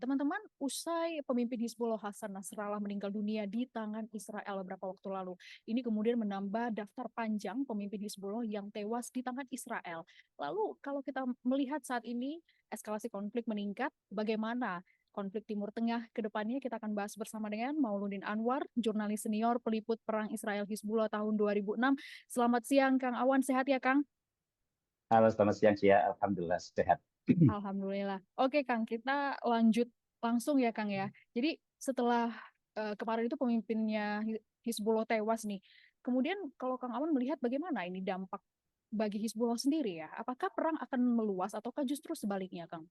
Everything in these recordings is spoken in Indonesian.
Teman-teman, usai pemimpin Hizbullah Hasan Nasrallah meninggal dunia di tangan Israel beberapa waktu lalu, ini kemudian menambah daftar panjang pemimpin Hizbullah yang tewas di tangan Israel. Lalu, kalau kita melihat saat ini eskalasi konflik meningkat, bagaimana konflik Timur Tengah ke depannya? Kita akan bahas bersama dengan Mauludin Anwar, jurnalis senior peliput perang Israel Hizbullah tahun 2006. Selamat siang, Kang Awan. Sehat ya, Kang? Halo, selamat siang, Cia. Alhamdulillah sehat. Alhamdulillah. Oke, Kang, kita lanjut langsung ya, Kang ya. Jadi setelah kemarin itu pemimpinnya Hizbullah tewas nih. Kemudian kalau Kang Aman melihat bagaimana ini dampak bagi Hizbullah sendiri ya? Apakah perang akan meluas ataukah justru sebaliknya, Kang?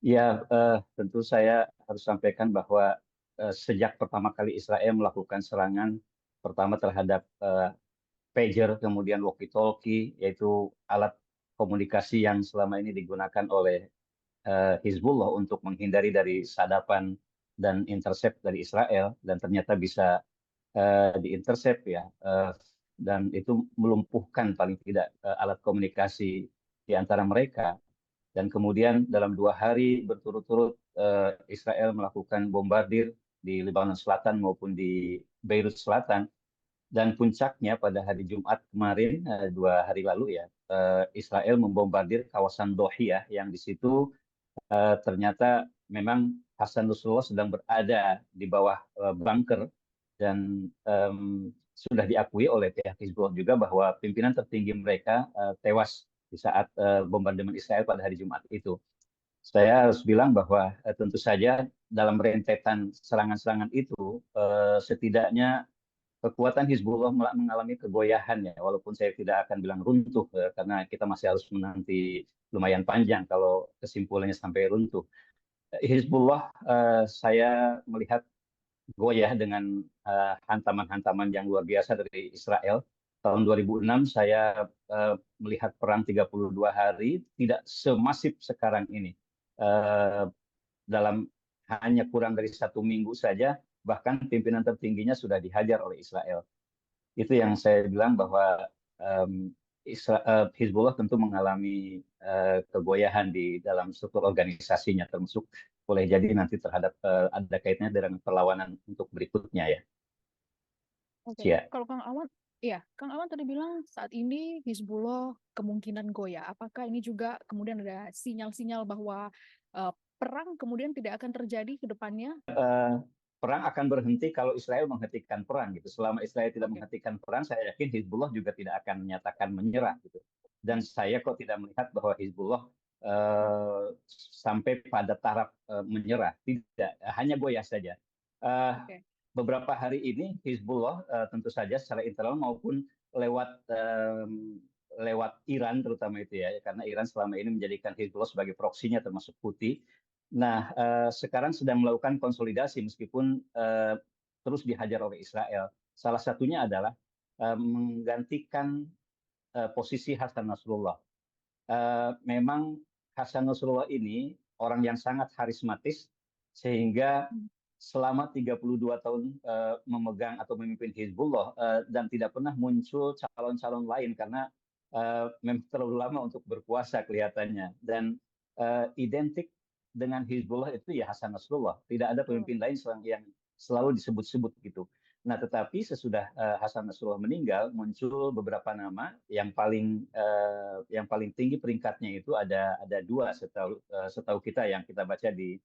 Ya, tentu saya harus sampaikan bahwa sejak pertama kali Israel melakukan serangan pertama terhadap pager, kemudian walkie-talkie, yaitu alat komunikasi yang selama ini digunakan oleh Hizbullah untuk menghindari dari sadapan dan intercept dari Israel, dan ternyata bisa diintercept ya, dan itu melumpuhkan paling tidak alat komunikasi di antara mereka. Dan kemudian dalam 2 hari berturut-turut Israel melakukan bombardir di Lebanon Selatan maupun di Beirut Selatan. Dan puncaknya pada hari Jumat kemarin, 2 hari lalu ya, Israel membombardir kawasan Dohiyah yang di situ ternyata memang Hasan Nasrullah sedang berada di bawah bunker. Dan sudah diakui oleh pihak Hizbullah juga bahwa pimpinan tertinggi mereka tewas di saat bombardemen Israel pada hari Jumat itu. Saya harus bilang bahwa tentu saja dalam rentetan serangan-serangan itu setidaknya kekuatan Hizbullah mengalami kegoyahan ya, walaupun saya tidak akan bilang runtuh karena kita masih harus menanti lumayan panjang kalau kesimpulannya sampai runtuh. Hizbullah saya melihat goyah dengan hantaman-hantaman yang luar biasa dari Israel. Tahun 2006 saya melihat perang 32 hari tidak semasif sekarang ini. Eh, Dalam hanya kurang dari 1 minggu saja, bahkan pimpinan tertingginya sudah dihajar oleh Israel. Itu yang saya bilang bahwa Hizbullah tentu mengalami kegoyahan di dalam struktur organisasinya, termasuk boleh jadi nanti terhadap ada kaitannya dengan perlawanan untuk berikutnya ya. Oke, Cia. kalau Kang Awan, iya, Kang Awan tadi bilang saat ini Hizbullah kemungkinan goyah. Apakah ini juga kemudian ada sinyal-sinyal bahwa eh, perang kemudian tidak akan terjadi ke depannya? Perang akan berhenti kalau Israel menghentikan perang gitu. Selama Israel tidak Oke. menghentikan perang, saya yakin Hizbullah juga tidak akan menyatakan menyerah gitu. Dan saya kok tidak melihat bahwa Hizbullah sampai pada taraf menyerah, tidak, hanya goyah saja. Eh, Oke. Beberapa hari ini Hizbullah tentu saja secara internal maupun lewat lewat Iran terutama itu ya, karena Iran selama ini menjadikan Hizbullah sebagai proksinya termasuk Houthi. Nah, sekarang sedang melakukan konsolidasi meskipun terus dihajar oleh Israel. Salah satunya adalah menggantikan posisi Hasan Nasrullah. Memang Hasan Nasrullah ini orang yang sangat karismatis sehingga selama 32 tahun memegang atau memimpin Hizbullah dan tidak pernah muncul calon-calon lain karena memang terlalu lama untuk berkuasa kelihatannya. Dan identik dengan Hizbullah itu ya Hasan Nasrullah. Tidak ada Betul. pemimpin lain yang selalu disebut-sebut gitu. Nah, tetapi sesudah Hasan Nasrullah meninggal, muncul beberapa nama yang paling tinggi peringkatnya itu ada dua setahu kita yang kita baca di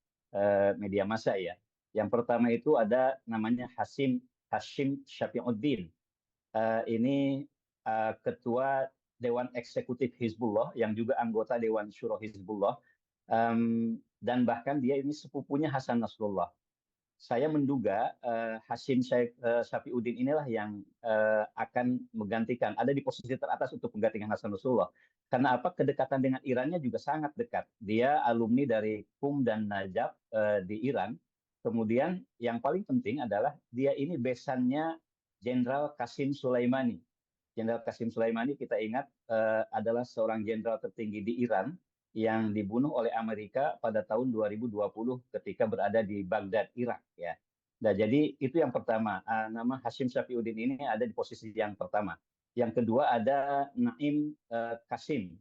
media massa ya. Yang pertama itu ada namanya Hashim Syafiuddin. Ini ketua Dewan Eksekutif Hizbullah yang juga anggota Dewan Syuro Hizbullah. Dan bahkan dia ini sepupunya Hasan Nasrullah. Saya menduga Syafiuddin inilah yang akan menggantikan, ada di posisi teratas untuk menggantikan Hasan Nasrullah. Karena apa? Kedekatan dengan Irannya juga sangat dekat. Dia alumni dari Qum dan Najaf di Iran. Kemudian yang paling penting adalah dia ini besannya Jenderal Qasim Sulaimani. Jenderal Qasim Sulaimani kita ingat adalah seorang jenderal tertinggi di Iran yang dibunuh oleh Amerika pada tahun 2020 ketika berada di Baghdad, Irak ya. Nah, jadi itu yang pertama. Nama Hashim Syafiuddin ini ada di posisi yang pertama. Yang kedua ada Naim Qasim.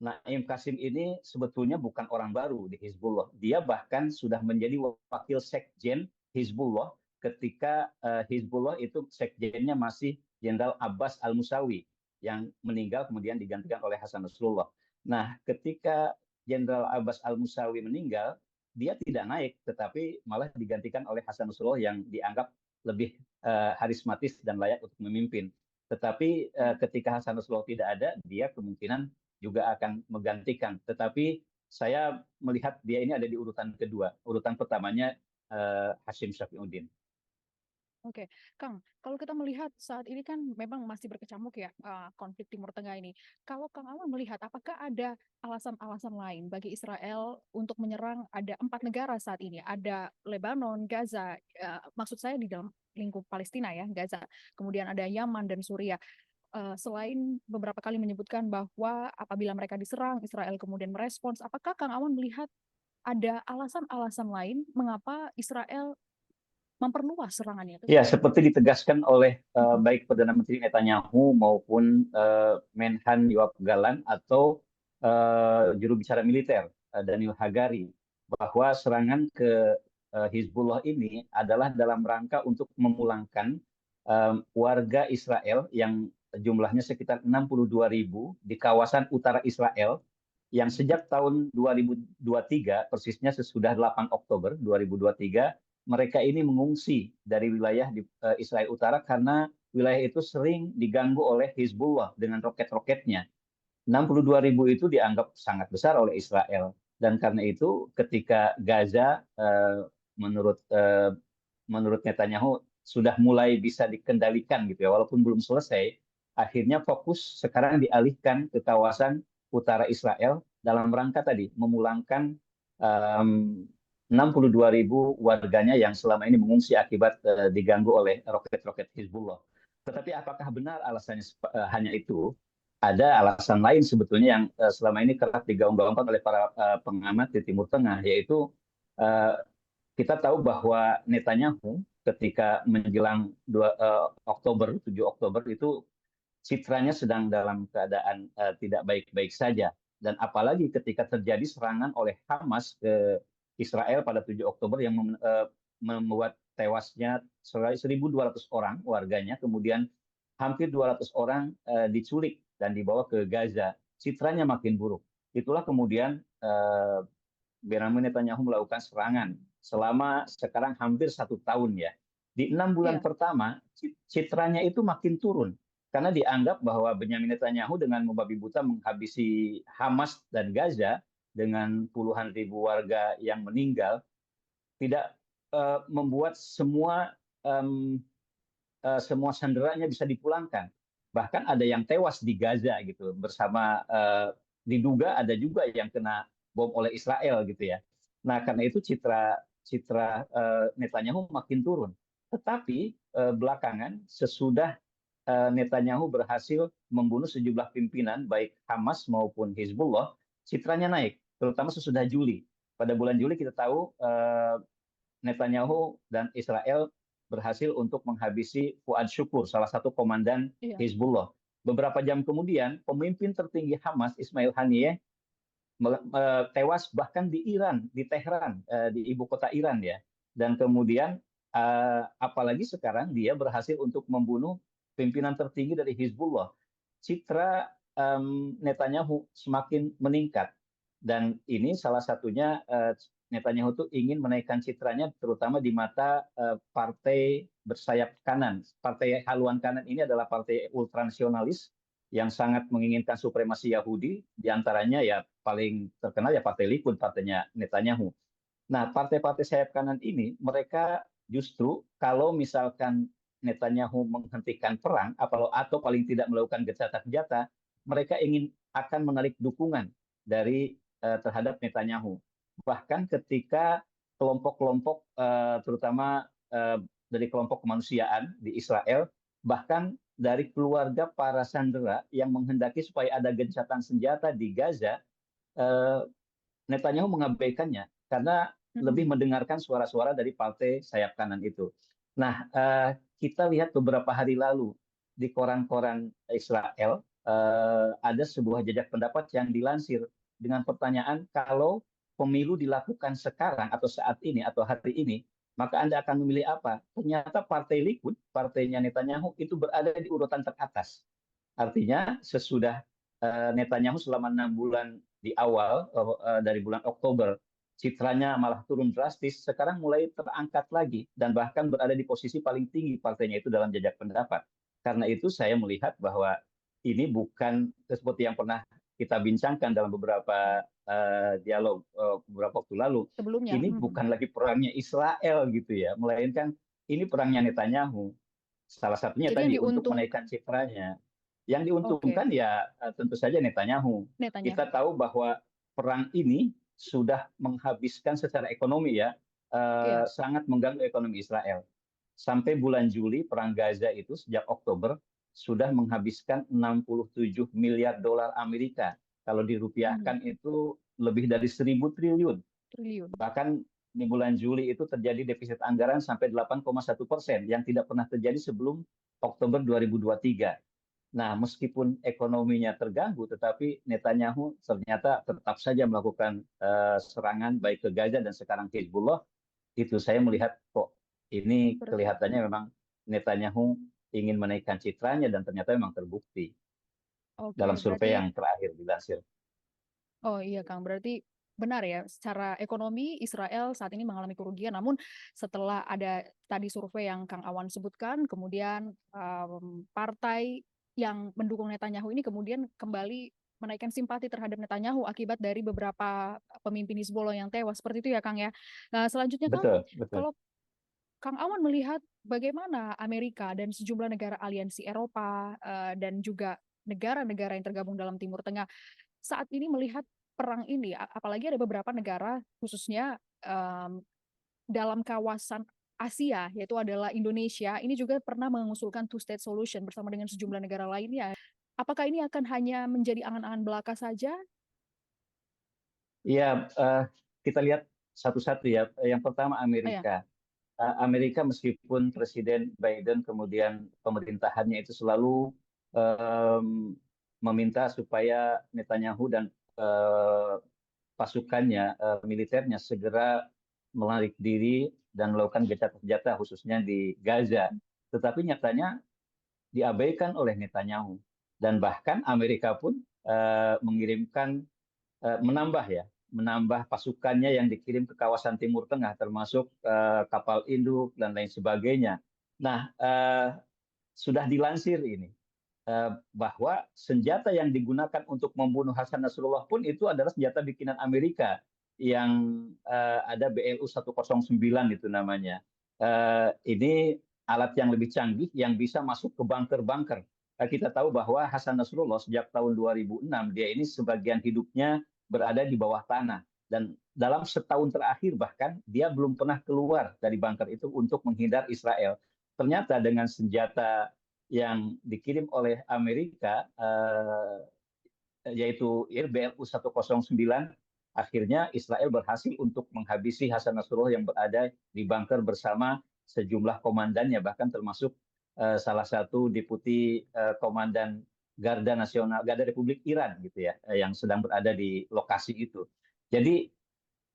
Naim Qasim ini sebetulnya bukan orang baru di Hizbullah. Dia bahkan sudah menjadi wakil sekjen Hizbullah ketika Hizbullah itu sekjennya masih Jenderal Abbas Al-Musawi yang meninggal kemudian digantikan oleh Hasan Nasrullah. Nah, ketika Jenderal Abbas Al-Musawi meninggal, dia tidak naik, tetapi malah digantikan oleh Hasan Nasrullah yang dianggap lebih harismatis dan layak untuk memimpin. Tetapi ketika Hasan Nasrullah tidak ada, dia kemungkinan juga akan menggantikan. Tetapi saya melihat dia ini ada di urutan kedua. Urutan pertamanya Hashim Syafiuddin. Oke, Kang, kalau kita melihat saat ini kan memang masih berkecamuk ya konflik Timur Tengah ini. Kalau Kang Awan melihat, apakah ada alasan-alasan lain bagi Israel untuk menyerang ada 4 negara saat ini? Ada Lebanon, Gaza, maksud saya di dalam lingkup Palestina ya, Gaza. Kemudian ada Yaman dan Suriah. Selain beberapa kali menyebutkan bahwa apabila mereka diserang, Israel kemudian merespons, apakah Kang Awan melihat ada alasan-alasan lain mengapa Israel memperluas serangannya ke Ya, sana? seperti ditegaskan oleh Mm-mm. baik Perdana Menteri Netanyahu maupun Menhan Yoav Gallant atau juru bicara militer Daniel Hagari, bahwa serangan ke Hizbullah ini adalah dalam rangka untuk memulangkan warga Israel yang jumlahnya sekitar 62.000 di kawasan utara Israel yang sejak tahun 2023, persisnya sesudah 8 Oktober 2023, mereka ini mengungsi dari wilayah di Israel Utara karena wilayah itu sering diganggu oleh Hizbullah dengan roket-roketnya. 62.000 itu dianggap sangat besar oleh Israel. Dan karena itu ketika Gaza menurut Netanyahu sudah mulai bisa dikendalikan gitu ya, walaupun belum selesai, akhirnya fokus sekarang dialihkan ke kawasan utara Israel dalam rangka tadi memulangkan 62.000 warganya yang selama ini mengungsi akibat diganggu oleh roket-roket Hizbullah. Tetapi apakah benar alasannya hanya itu? Ada alasan lain sebetulnya yang selama ini kerap digaung-gaungkan oleh para pengamat di Timur Tengah, yaitu uh, kita tahu bahwa Netanyahu ketika menjelang Oktober, 7 Oktober itu citranya sedang dalam keadaan tidak baik-baik saja. Dan apalagi ketika terjadi serangan oleh Hamas ke Israel pada 7 Oktober yang membuat tewasnya 1.200 orang warganya, kemudian hampir 200 orang diculik dan dibawa ke Gaza. Citranya makin buruk. Itulah kemudian Benjamin Netanyahu melakukan serangan selama sekarang hampir 1 tahun ya. Di 6 bulan Iya, pertama, citranya itu makin turun. Karena dianggap bahwa Benjamin Netanyahu dengan membabi buta menghabisi Hamas dan Gaza dengan puluhan ribu warga yang meninggal, tidak membuat semua sanderanya bisa dipulangkan. Bahkan ada yang tewas di Gaza gitu bersama diduga ada juga yang kena bom oleh Israel gitu ya. Nah, karena itu citra citra Netanyahu makin turun. Tetapi belakangan sesudah Netanyahu berhasil membunuh sejumlah pimpinan baik Hamas maupun Hizbullah, citranya naik, terutama sesudah Juli. Pada bulan Juli kita tahu Netanyahu dan Israel berhasil untuk menghabisi Fuad Syukur, salah satu komandan iya. Hizbullah. Beberapa jam kemudian, pemimpin tertinggi Hamas, Ismail Haniyeh, tewas bahkan di Iran, di Tehran, di ibu kota Iran ya. Dan kemudian, apalagi sekarang dia berhasil untuk membunuh pimpinan tertinggi dari Hizbullah. Citra Netanyahu semakin meningkat. Dan ini salah satunya Netanyahu itu ingin menaikkan citranya terutama di mata partai bersayap kanan. Partai haluan kanan ini adalah partai ultranasionalis yang sangat menginginkan supremasi Yahudi, diantaranya ya paling terkenal ya Partai Likud, partainya Netanyahu. Nah, partai-partai sayap kanan ini, mereka justru kalau misalkan Netanyahu menghentikan perang atau paling tidak melakukan gencatan senjata, mereka ingin akan menarik dukungan dari terhadap Netanyahu. Bahkan ketika kelompok-kelompok terutama dari kelompok kemanusiaan di Israel, bahkan dari keluarga para sandera yang menghendaki supaya ada gencatan senjata di Gaza, eh, Netanyahu mengabaikannya karena lebih Mm-mm. mendengarkan suara-suara dari partai sayap kanan itu. Nah, kita lihat beberapa hari lalu di koran-koran Israel ada sebuah jejak pendapat yang dilansir dengan pertanyaan, kalau pemilu dilakukan sekarang atau saat ini atau hari ini, maka Anda akan memilih apa? Ternyata Partai Likud, partainya Netanyahu, itu berada di urutan teratas. Artinya sesudah Netanyahu selama 6 bulan di awal, dari bulan Oktober, citranya malah turun drastis, sekarang mulai terangkat lagi dan bahkan berada di posisi paling tinggi partainya itu dalam jejak pendapat. Karena itu saya melihat bahwa ini bukan seperti yang pernah kita bincangkan dalam beberapa dialog beberapa waktu lalu. Sebelumnya. Ini bukan lagi perangnya Israel gitu ya, melainkan ini perangnya Netanyahu. Salah satunya Jadi yang tadi untuk diuntung, menaikkan citranya. Yang oke, diuntungkan ya tentu saja Netanyahu. Netanyahu. Kita tahu bahwa perang ini sudah menghabiskan secara ekonomi ya, Iya. sangat mengganggu ekonomi Israel. Sampai bulan Juli perang Gaza itu sejak Oktober sudah menghabiskan 67 miliar dolar Amerika. Kalau Hmm, dirupiahkan itu lebih dari 1.000 triliun. triliun. Bahkan di bulan Juli itu terjadi defisit anggaran sampai 8,1% yang tidak pernah terjadi sebelum Oktober 2023. Nah, meskipun ekonominya terganggu, tetapi Netanyahu ternyata tetap saja melakukan serangan baik ke Gaza dan sekarang ke Hezbollah. Itu saya melihat kok ini Berarti, kelihatannya memang Netanyahu ingin menaikkan citranya dan ternyata memang terbukti dalam oke, survei berarti, yang terakhir dilansir. oh iya Kang, berarti benar ya, secara ekonomi Israel saat ini mengalami kerugian, namun setelah ada tadi survei yang Kang Awan sebutkan, kemudian partai yang mendukung Netanyahu ini kemudian kembali menaikkan simpati terhadap Netanyahu akibat dari beberapa pemimpin Hizbullah yang tewas, seperti itu ya Kang ya. Nah, selanjutnya Kang, Betul, betul. kalau Kang Awan melihat bagaimana Amerika dan sejumlah negara aliansi Eropa dan juga negara-negara yang tergabung dalam Timur Tengah saat ini melihat perang ini, apalagi ada beberapa negara khususnya dalam kawasan Asia, yaitu adalah Indonesia, ini juga pernah mengusulkan two-state solution bersama dengan sejumlah negara lainnya. Apakah ini akan hanya menjadi angan-angan belaka saja? Iya, kita lihat satu-satu ya. Yang pertama Oh ya, Amerika. Amerika meskipun Presiden Biden kemudian pemerintahannya itu selalu em, meminta supaya Netanyahu dan eh, pasukannya, militernya segera menarik diri dan melakukan gencatan senjata khususnya di Gaza. Tetapi nyatanya diabaikan oleh Netanyahu. Dan bahkan Amerika pun mengirimkan menambah ya, menambah pasukannya yang dikirim ke kawasan Timur Tengah, termasuk kapal induk dan lain sebagainya. Nah, sudah dilansir ini bahwa senjata yang digunakan untuk membunuh Hasan Nasrullah pun itu adalah senjata bikinan Amerika yang ada BLU 109 itu namanya. Ini alat yang lebih canggih yang bisa masuk ke bunker-bunker. Kita tahu bahwa Hasan Nasrullah sejak tahun 2006 dia ini sebagian hidupnya berada di bawah tanah dan dalam setahun terakhir bahkan dia belum pernah keluar dari bunker itu untuk menghindar Israel. Ternyata dengan senjata yang dikirim oleh Amerika, yaitu BLU 109, akhirnya Israel berhasil untuk menghabisi Hasan Nasrullah yang berada di bunker bersama sejumlah komandannya, bahkan termasuk salah satu deputi komandan Garda Nasional, Garda Republik Iran gitu ya, yang sedang berada di lokasi itu. Jadi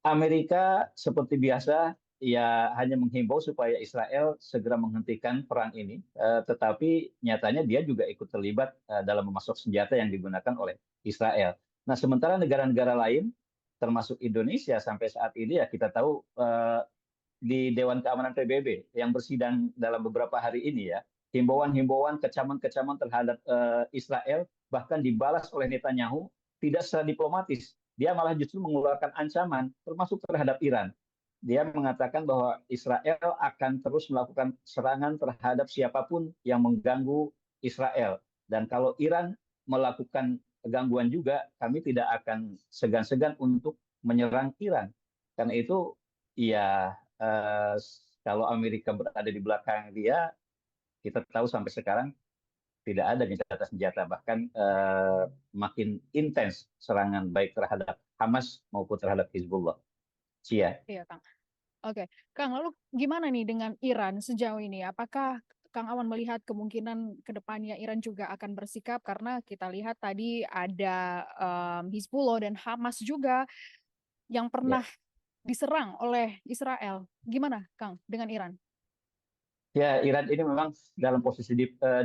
Amerika seperti biasa ya hanya menghimbau supaya Israel segera menghentikan perang ini, tetapi nyatanya dia juga ikut terlibat dalam memasok senjata yang digunakan oleh Israel. Nah, sementara negara-negara lain, termasuk Indonesia sampai saat ini ya kita tahu di Dewan Keamanan PBB yang bersidang dalam beberapa hari ini ya, himbauan-himbauan, kecaman-kecaman terhadap Israel bahkan dibalas oleh Netanyahu tidak secara diplomatis. Dia malah justru mengeluarkan ancaman, termasuk terhadap Iran. Dia mengatakan bahwa Israel akan terus melakukan serangan terhadap siapapun yang mengganggu Israel. Dan kalau Iran melakukan gangguan juga, kami tidak akan segan-segan untuk menyerang Iran. Karena itu, ya eh, kalau Amerika berada di belakang dia, kita tahu sampai sekarang tidak ada gencatan senjata, bahkan makin intens serangan baik terhadap Hamas maupun terhadap Hizbullah. Cia. iya Kang. Oke, Kang, lalu gimana nih dengan Iran sejauh ini? Apakah Kang Awan melihat kemungkinan ke depannya Iran juga akan bersikap karena kita lihat tadi ada Hizbullah dan Hamas juga yang Ya, pernah diserang oleh Israel. Gimana, Kang, dengan Iran? ya, Iran ini memang dalam posisi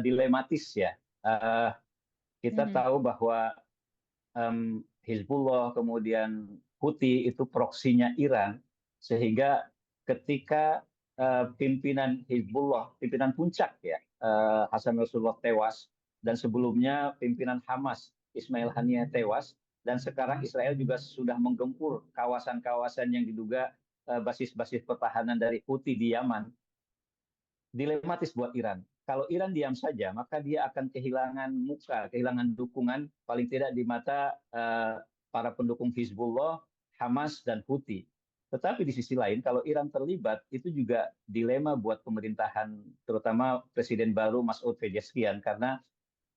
dilematis ya. Eh, kita Mhm. tahu bahwa Hizbullah kemudian Houthi itu proksinya Iran, sehingga ketika pimpinan Hizbullah, pimpinan puncak ya, Hasan Nasrullah tewas, dan sebelumnya pimpinan Hamas Ismail Haniyeh tewas, dan sekarang Israel juga sudah menggempur kawasan-kawasan yang diduga basis-basis pertahanan dari Houthi di Yaman. Dilematis buat Iran. Kalau Iran diam saja, maka dia akan kehilangan muka, kehilangan dukungan paling tidak di mata para pendukung Hizbullah, Hamas, dan Houthi. Tetapi di sisi lain, kalau Iran terlibat, itu juga dilema buat pemerintahan, terutama Presiden baru Masoud Pezeshkian, karena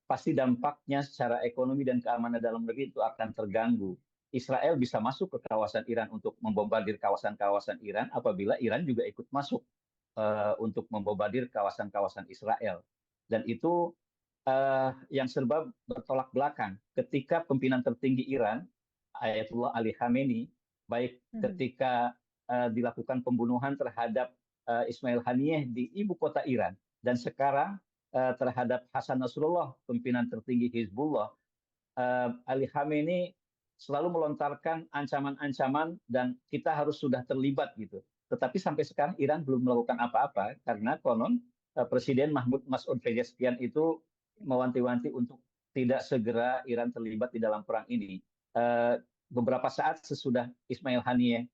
pasti dampaknya secara ekonomi dan keamanan dalam negeri itu akan terganggu. Israel bisa masuk ke kawasan Iran untuk membombardir kawasan-kawasan Iran apabila Iran juga ikut masuk untuk membombardir kawasan-kawasan Israel. Dan itu yang serba bertolak belakang. Ketika pimpinan tertinggi Iran, Ayatullah Ali Khamenei, baik Mhm. ketika dilakukan pembunuhan terhadap Ismail Haniyeh di ibu kota Iran, dan sekarang terhadap Hasan Nasrullah, pimpinan tertinggi Hizbullah, Ali Khamenei selalu melontarkan ancaman-ancaman dan kita harus sudah terlibat gitu. Tetapi sampai sekarang Iran belum melakukan apa-apa karena konon Presiden Mahmud Mas'ud Pezeshkian itu mewanti-wanti untuk tidak segera Iran terlibat di dalam perang ini. Eh, Beberapa saat sesudah Ismail Haniyeh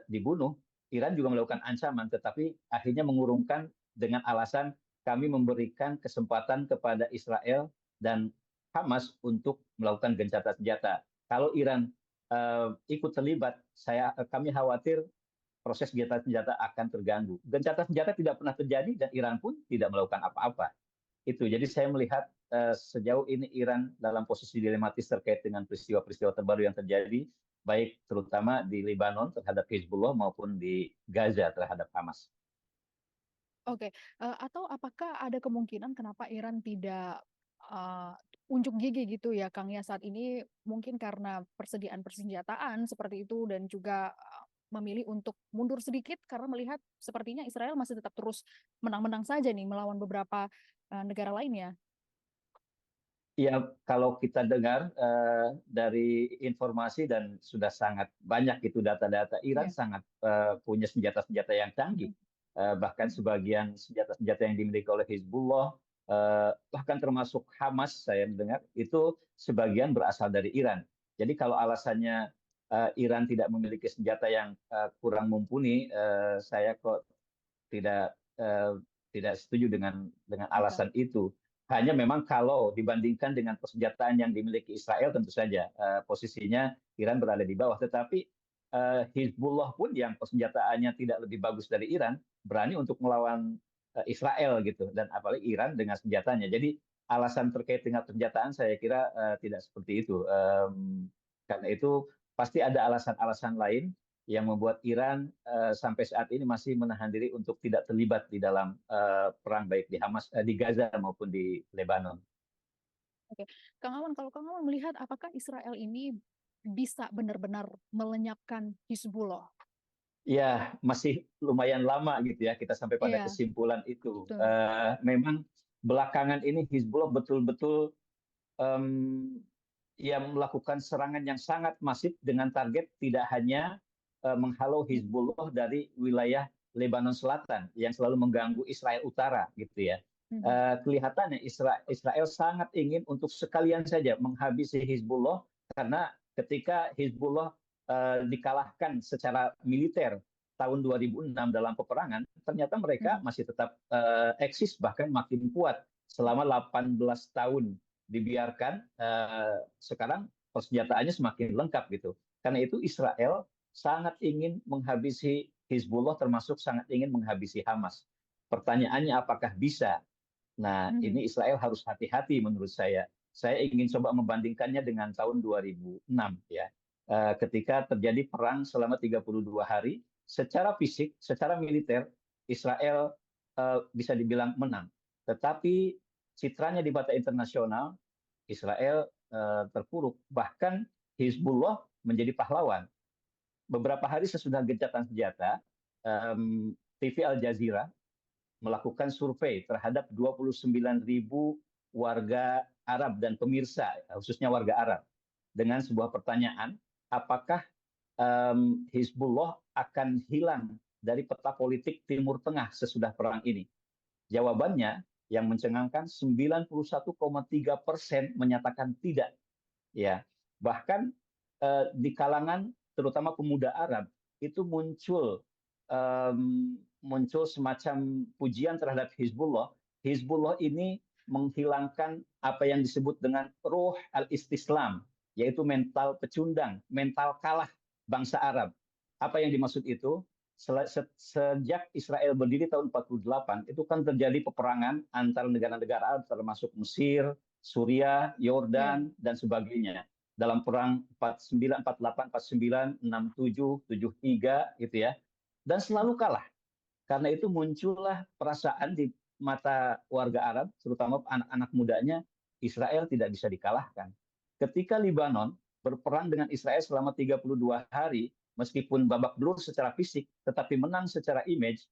dibunuh, Iran juga melakukan ancaman, tetapi akhirnya mengurungkan dengan alasan kami memberikan kesempatan kepada Israel dan Hamas untuk melakukan gencatan senjata. Kalau Iran ikut terlibat, kami khawatir proses gencatan senjata akan terganggu. Gencatan senjata tidak pernah terjadi dan Iran pun tidak melakukan apa-apa. Itu. Jadi saya melihat sejauh ini Iran dalam posisi dilematis terkait dengan peristiwa-peristiwa terbaru yang terjadi, baik terutama di Lebanon terhadap Hezbollah maupun di Gaza terhadap Hamas. Oke, atau apakah ada kemungkinan kenapa Iran tidak uh, unjuk gigi gitu ya, Kang ya saat ini mungkin karena persediaan persenjataan seperti itu dan juga memilih untuk mundur sedikit karena melihat sepertinya Israel masih tetap terus menang-menang saja nih melawan beberapa negara lainnya. Ya, kalau kita dengar dari informasi dan sudah sangat banyak itu data-data, Iran Iya. sangat punya senjata-senjata yang canggih. Mhm. Bahkan Mhm. sebagian senjata-senjata yang dimiliki oleh Hizbullah, bahkan termasuk Hamas, saya mendengar, itu sebagian berasal dari Iran. Jadi kalau alasannya Iran tidak memiliki senjata yang kurang mumpuni, saya kok tidak eh, tidak setuju dengan Oke. alasan itu. Hanya memang kalau dibandingkan dengan persenjataan yang dimiliki Israel, tentu saja posisinya Iran berada di bawah. Tetapi Hizbullah pun yang persenjataannya tidak lebih bagus dari Iran berani untuk melawan Israel gitu, dan apalagi Iran dengan senjatanya. Jadi alasan terkait dengan persenjataan saya kira tidak seperti itu. Karena itu pasti ada alasan-alasan lain yang membuat Iran sampai saat ini masih menahan diri untuk tidak terlibat di dalam perang baik di di Gaza maupun di Lebanon. Oke, Kang Awan, kalau Kang Awan melihat apakah Israel ini bisa benar-benar melenyapkan Hizbullah? Ya, masih lumayan lama gitu ya kita sampai pada Iya, kesimpulan itu. betul. Memang belakangan ini Hizbullah betul-betul em, ia melakukan serangan yang sangat masif dengan target tidak hanya menghalau Hizbullah dari wilayah Lebanon Selatan yang selalu mengganggu Israel Utara gitu ya. Mhm. Kelihatannya Israel sangat ingin untuk sekalian saja menghabisi Hizbullah, karena ketika Hizbullah dikalahkan secara militer tahun 2006 dalam peperangan, ternyata mereka Mhm. masih tetap eksis, bahkan makin kuat selama 18 tahun dibiarkan. Sekarang persenjataannya semakin lengkap gitu. Karena itu Israel sangat ingin menghabisi Hizbullah, termasuk sangat ingin menghabisi Hamas. Pertanyaannya apakah bisa? Nah, Mhm. ini Israel harus hati-hati menurut saya. Saya ingin coba membandingkannya dengan tahun 2006 ya. Ketika terjadi perang selama 32 hari, secara fisik, secara militer Israel bisa dibilang menang. Tetapi citranya di mata internasional, Israel terpuruk. Bahkan Hizbullah menjadi pahlawan. Beberapa hari sesudah gencatan senjata, TV Al Jazeera melakukan survei terhadap 29.000 warga Arab dan pemirsa, khususnya warga Arab, dengan sebuah pertanyaan, apakah Hizbullah akan hilang dari peta politik Timur Tengah sesudah perang ini? Jawabannya yang mencengangkan 91,3% menyatakan tidak. Ya, bahkan di kalangan terutama pemuda Arab itu muncul semacam pujian terhadap Hizbullah. Hizbullah ini menghilangkan apa yang disebut dengan ruh al-istislam, yaitu mental pecundang, mental kalah bangsa Arab. Apa yang dimaksud itu? Sejak Israel berdiri tahun 48, itu kan terjadi peperangan antar negara-negara Arab termasuk Mesir, Suriah, Yordan, dan sebagainya. Dalam perang 49, 48, 49, 67, 73 gitu ya. Dan selalu kalah. Karena itu muncullah perasaan di mata warga Arab, terutama anak-anak mudanya, Israel tidak bisa dikalahkan. Ketika Lebanon berperang dengan Israel selama 32 hari, meskipun babak belur secara fisik, tetapi menang secara image,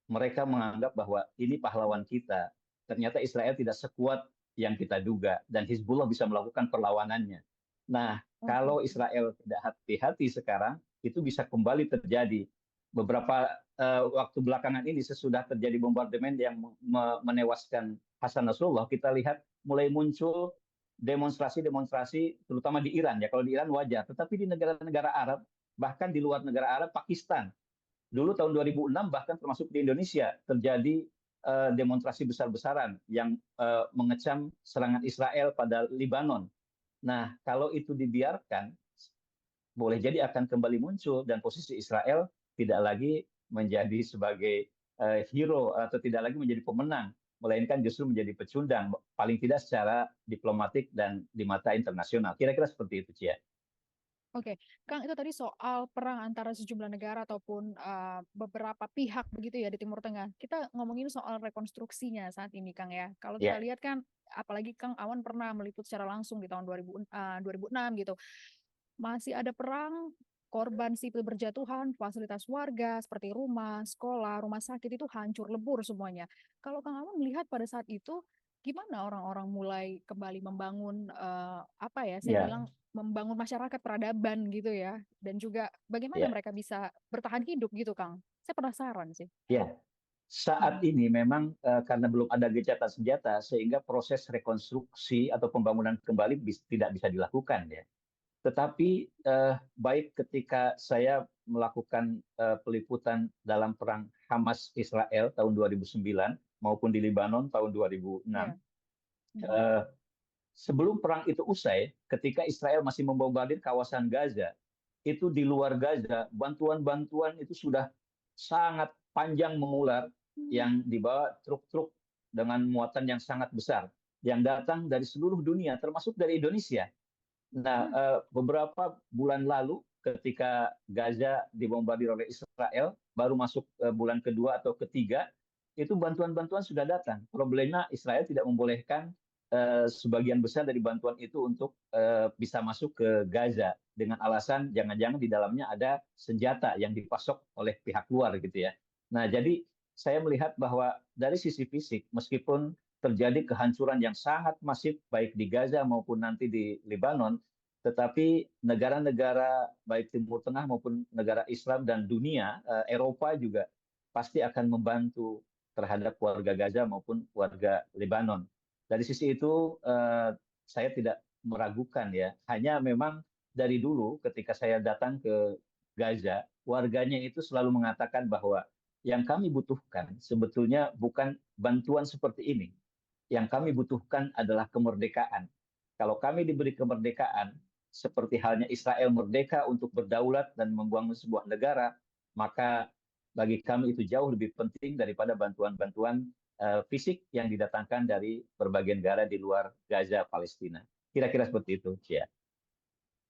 mereka menganggap bahwa ini pahlawan kita. Ternyata Israel tidak sekuat yang kita duga, dan Hizbullah bisa melakukan perlawanannya. Nah, kalau Israel tidak hati-hati sekarang, itu bisa kembali terjadi. Beberapa waktu belakangan ini, sesudah terjadi bombardemen yang menewaskan Hasan Nasrullah, kita lihat mulai muncul demonstrasi-demonstrasi, terutama di Iran. Ya, kalau di Iran wajar, tetapi di negara-negara Arab, bahkan di luar negara Arab, Pakistan, dulu tahun 2006 bahkan termasuk di Indonesia terjadi demonstrasi besar-besaran yang mengecam serangan Israel pada Lebanon. Nah, kalau itu dibiarkan, boleh jadi akan kembali muncul dan posisi Israel tidak lagi menjadi sebagai hero atau tidak lagi menjadi pemenang, melainkan justru menjadi pecundang, paling tidak secara diplomatik dan di mata internasional. Kira-kira seperti itu, Cia. Oke, Kang, itu tadi soal perang antara sejumlah negara ataupun beberapa pihak begitu ya di Timur Tengah. Kita ngomongin soal rekonstruksinya saat ini, Kang ya. Kalau kita Ya, lihat kan, apalagi Kang Awan pernah meliput secara langsung di tahun 2006 gitu. Masih ada perang, korban sipil berjatuhan, fasilitas warga seperti rumah, sekolah, rumah sakit itu hancur lebur semuanya. Kalau Kang Awan melihat pada saat itu, gimana orang-orang mulai kembali membangun apa ya? Saya ya, bilang membangun masyarakat peradaban gitu ya, dan juga bagaimana ya, mereka bisa bertahan hidup gitu, Kang? Saya penasaran sih. ya. Saat ini memang karena belum ada gencatan senjata, sehingga proses rekonstruksi atau pembangunan kembali tidak bisa dilakukan ya. Tetapi baik ketika saya melakukan peliputan dalam perang Hamas Israel tahun 2009 maupun di Lebanon tahun 2006, Iya. Mhm. eh, sebelum perang itu usai, ketika Israel masih membombardir kawasan Gaza, itu di luar Gaza, bantuan-bantuan itu sudah sangat panjang mengular yang dibawa truk-truk dengan muatan yang sangat besar, yang datang dari seluruh dunia, termasuk dari Indonesia. Nah, Hmm. beberapa bulan lalu ketika Gaza dibombardir oleh Israel, baru masuk bulan kedua atau ketiga, itu bantuan-bantuan sudah datang. Problemnya Israel tidak membolehkan sebagian besar dari bantuan itu untuk bisa masuk ke Gaza dengan alasan jangan-jangan di dalamnya ada senjata yang dipasok oleh pihak luar gitu ya. Nah, jadi saya melihat bahwa dari sisi fisik, meskipun terjadi kehancuran yang sangat masif baik di Gaza maupun nanti di Lebanon, tetapi negara-negara baik Timur Tengah maupun negara Islam dan dunia, Eropa juga pasti akan membantu terhadap warga Gaza maupun warga Lebanon. Dari sisi itu, saya tidak meragukan ya. Hanya memang dari dulu ketika saya datang ke Gaza, warganya itu selalu mengatakan bahwa yang kami butuhkan sebetulnya bukan bantuan seperti ini. Yang kami butuhkan adalah kemerdekaan. Kalau kami diberi kemerdekaan, seperti halnya Israel merdeka untuk berdaulat dan membangun sebuah negara, maka bagi kami itu jauh lebih penting daripada bantuan-bantuan fisik yang didatangkan dari berbagai negara di luar Gaza, Palestina. Kira-kira seperti itu, Cia.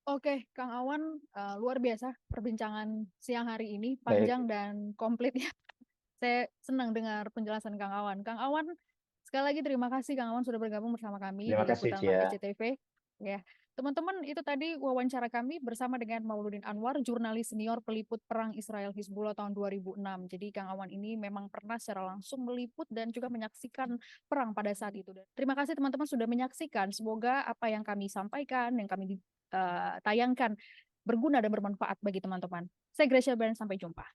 Oke, Kang Awan, luar biasa perbincangan siang hari ini, Baik. panjang dan komplit ya. Saya senang dengar penjelasan Kang Awan. Kang Awan Sekali lagi terima kasih Kang Awan sudah bergabung bersama kami Terima di kasih, Liputan Pagi Cia. SCTV. Ya, teman-teman itu tadi wawancara kami bersama dengan Mauludin Anwar, jurnalis senior peliput perang Israel Hizbullah tahun 2006. Jadi Kang Awan ini memang pernah secara langsung meliput dan juga menyaksikan perang pada saat itu. Dan terima kasih teman-teman sudah menyaksikan. Semoga apa yang kami sampaikan, yang kami tayangkan berguna dan bermanfaat bagi teman-teman. Saya Gracia Bern, sampai jumpa.